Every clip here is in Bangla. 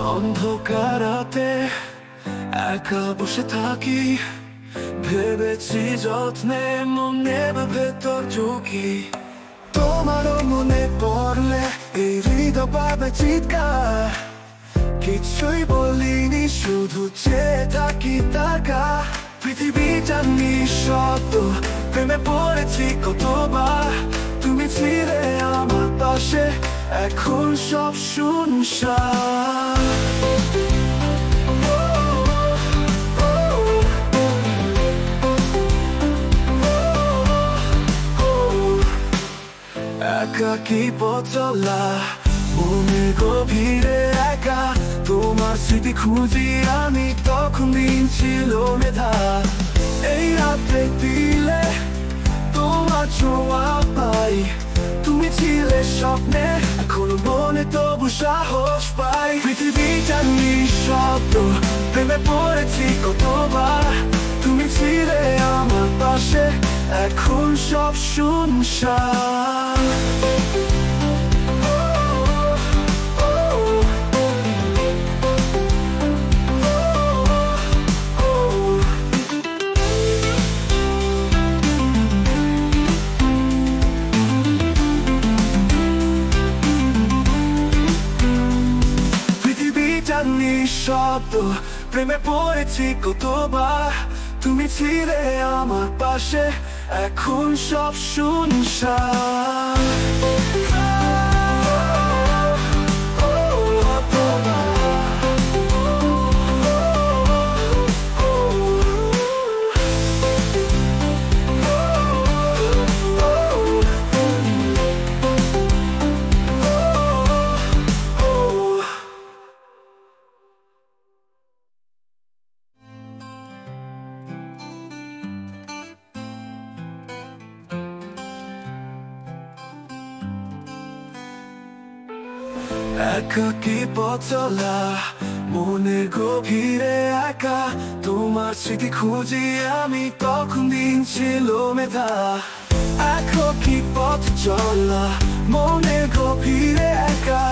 অন্ধকার রাতে একা বসে থাকি, ভেবেছি যত্নে মনে ভেতর ঝুঁকি। তোমারও মনে পড়লে এই হৃদয় পাবে চিৎকার, কিছুই বলিনি শুধু চেয়ে থাকি তাকা। পৃথিবীটা নিঃশব্দ, প্রেমে পড়েছি কতবার, তুমি ছিলে আমার পাশে, এখন সব শুনশান। একাকী পথ চলা, মনে গভীরে একা, তোমার স্মৃতি খুঁজি আমি, তখন দিন ছিল মেধা। এই রাতে দিলে তোমার ছোঁয়া পাই, তুমি ছিলে স্বপ্নে, এখন মনে তবু সাহস পাই। পৃথিবীটা নিঃশব্দ, প্রেমে পড়েছি কতবার, তুমি ছিলে আমার পাশে, এখন সব শুনশান। নিঃশব্দ, প্রেমে পড়েছি কতবার, তুমি ছিলে আমার পাশে, এখন সব শুনশান। একাকী পথ চলা, মনের গভীরে একা, তোমার স্মৃতি খুঁজি আমি, তখন দিন ছিল মেধা। একাকী পথ চলা, মনের গভীরে একা,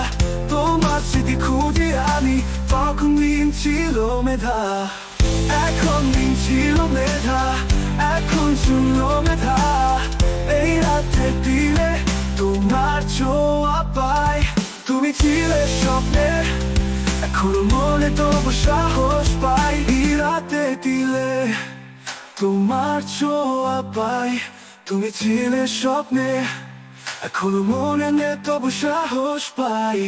তোমার স্মৃতি খুঁজি আমি, তখন দিন ছিল মেধা। এখন দিন ছিল মেধা, এখন শুনল মেধা। এই রাতে দিলে তোমার ছোঁয়া পাই, তুমি ছিলে স্বপ্নে, এখন মনে তবু সাহস পাই। এই রাতে দিলে তোমার ছোঁয়া পাই, তুমি ছিলে স্বপ্নে, এখন মনে তবু সাহস পাই।